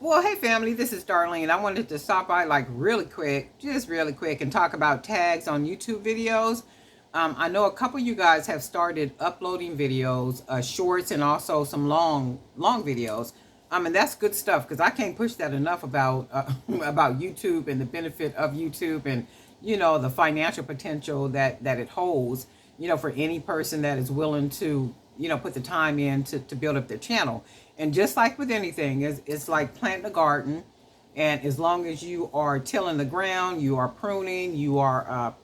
Well, hey family, this is Darlene. I wanted to stop by like really quick, just really quick, and talk about tags on YouTube videos. I know a couple of you guys have started uploading videos, shorts, and also some long videos. And that's good stuff because I can't push that enough about about YouTube and the benefit of YouTube and the financial potential that it holds. For any person that is willing to put the time in to build up their channel. And just like with anything, it's like planting a garden. And as long as you are tilling the ground, you are pruning, you are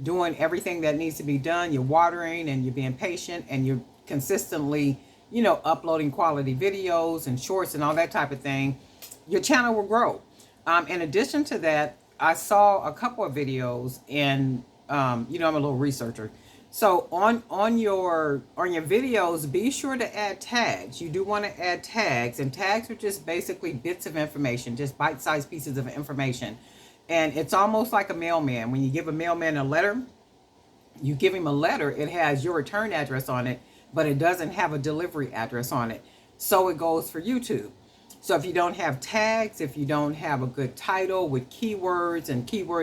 doing everything that needs to be done, you're watering and you're being patient and you're consistently, uploading quality videos and shorts and all that type of thing, your channel will grow. In addition to that, I saw a couple of videos and, I'm a little researcher. So on your videos, be sure to add tags. You do want to add tags, and tags are just basically bits of information, just bite-sized pieces of information. And it's almost like a mailman. When you give a mailman a letter, you give him a letter, it has your return address on it, but it doesn't have a delivery address on it. So it goes for YouTube. So if you don't have tags, if you don't have a good title with keywords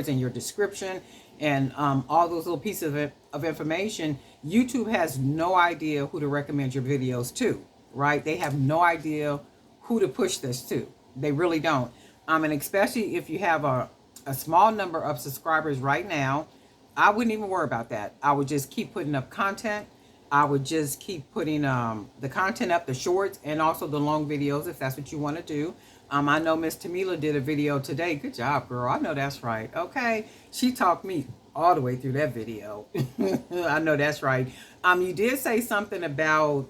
in your description and all those little pieces of information, YouTube has no idea who to recommend your videos to, right? They have no idea who to push this to. They really don't. And especially if you have a small number of subscribers right now, I wouldn't even worry about that. I would just keep putting up content. I would just keep putting the content up, the shorts, and also the long videos if that's what you want to do. I know Miss Tamila did a video today. Good job, girl. I know that's right. Okay. She talked me all the way through that video. I know that's right. You did say something about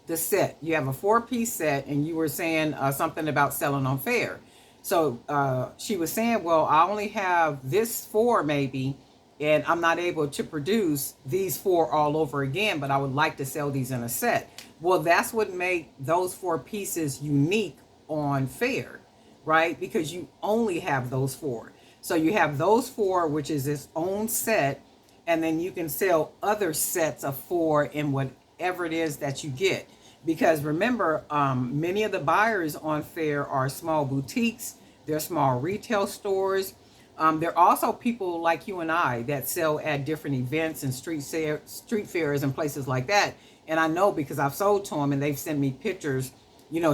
the set. You have a 4-piece set, and you were saying something about selling on Fair. So she was saying, well, I only have this 4 maybe, and I'm not able to produce these 4 all over again, but I would like to sell these in a set. Well, that's what made those 4 pieces unique on Fair, right? Because you only have those 4. So you have those 4, which is its own set, and then you can sell other sets of 4 in whatever it is that you get. Because remember, many of the buyers on Fair are small boutiques, they're small retail stores. There are also people like you and I that sell at different events and street fairs and places like that. And I know because I've sold to them and they've sent me pictures,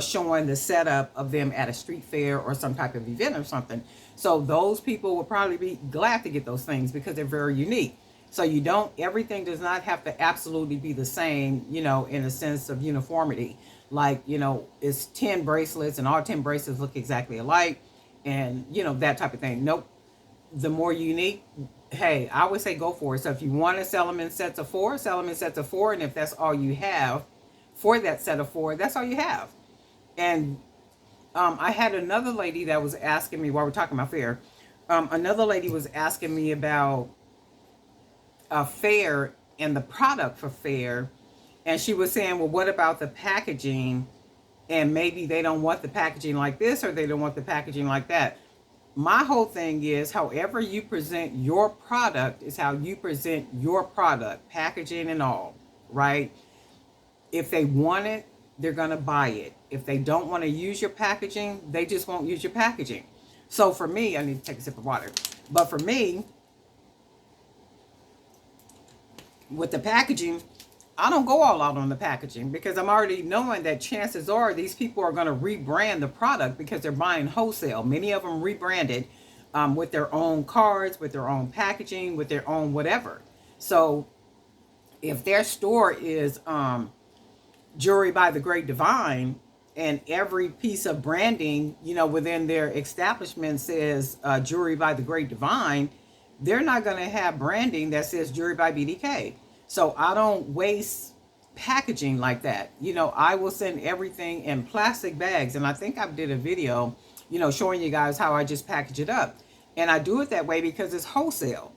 showing the setup of them at a street fair or some type of event or something. So those people would probably be glad to get those things because they're very unique. So everything does not have to absolutely be the same, in a sense of uniformity. Like, it's 10 bracelets and all 10 bracelets look exactly alike and, that type of thing. Nope. The more unique, hey, I would say go for it. So if you want to sell them in sets of 4, sell them in sets of 4. And if that's all you have for that set of 4, that's all you have. And I had another lady that was asking me while we're talking about Fair. Another lady was asking me about Fair and the product for Fair. And she was saying, well, what about the packaging? And maybe they don't want the packaging like this or they don't want the packaging like that. My whole thing is however you present your product is how you present your product, packaging and all, right? If they want it, they're going to buy it. If they don't want to use your packaging, they just won't use your packaging. So for me, I need to take a sip of water. But for me, with the packaging, I don't go all out on the packaging because I'm already knowing that chances are these people are going to rebrand the product because they're buying wholesale. Many of them rebranded with their own cards, with their own packaging, with their own whatever. So if their store is Jewelry by the Great Divine and every piece of branding, within their establishment says Jewelry by the Great Divine, they're not going to have branding that says Jewelry by BDK. So I don't waste packaging like that. I will send everything in plastic bags. And I think I did a video, showing you guys how I just package it up. And I do it that way because it's wholesale.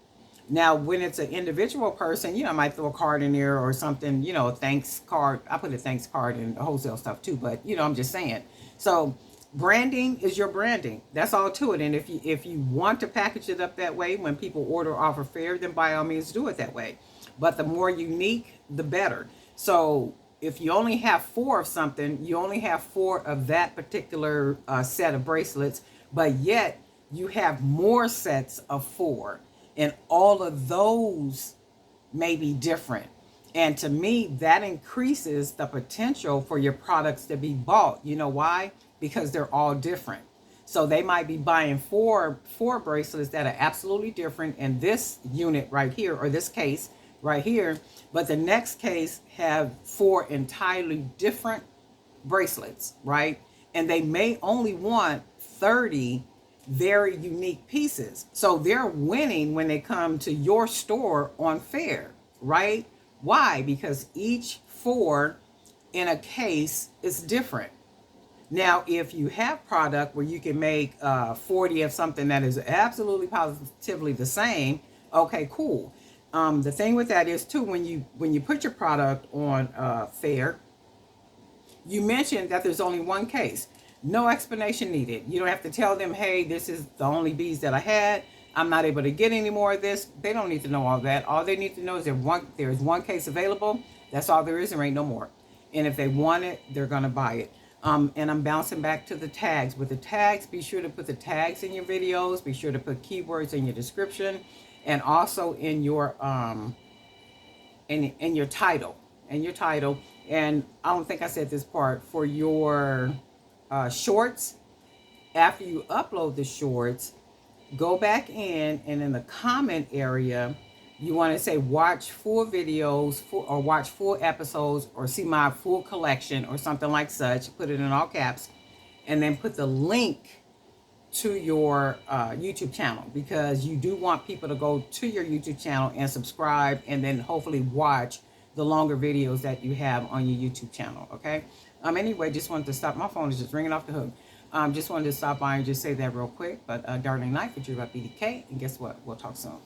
Now, when it's an individual person, I might throw a card in there or something, a thanks card. I put a thanks card in the wholesale stuff too, but, I'm just saying. So branding is your branding. That's all to it. And if you want to package it up that way, when people order off of Fair, then by all means do it that way. But the more unique, the better. So if you only have 4 of something, you only have 4 of that particular set of bracelets, but yet you have more sets of 4, and all of those may be different. And to me, that increases the potential for your products to be bought. You know why? Because they're all different. So they might be buying four bracelets that are absolutely different in this unit right here, or this case right here, but the next case have 4 entirely different bracelets, right? And they may only want 30 very unique pieces. So they're winning when they come to your store on Fair, right? Why? Because each 4 in a case is different. Now, if you have product where you can make 40 of something that is absolutely positively the same, okay, cool. The thing with that is too, when you put your product on Fair, you mentioned that there's only one case. No explanation needed. You don't have to tell them, hey, this is the only beads that I had. I'm not able to get any more of this. They don't need to know all that. All they need to know is there is one case available. That's all there is. There ain't no more. And if they want it, they're going to buy it. And I'm bouncing back to the tags. With the tags, be sure to put the tags in your videos. Be sure to put keywords in your description, and also in your in your title. And I don't think I said this part for your shorts. After you upload the shorts, go back in, and in the comment area, you want to say watch full videos, or watch full episodes, or see my full collection, or something like such. Put it in all caps, and then put the link to your YouTube channel, because you do want people to go to your YouTube channel and subscribe, and then hopefully watch the longer videos that you have on your YouTube channel. Okay. Anyway, just wanted to stop. My phone is just ringing off the hook. Just wanted to stop by and just say that real quick. But Darlene Knight for Jewelry By BDK, and guess what? We'll talk soon.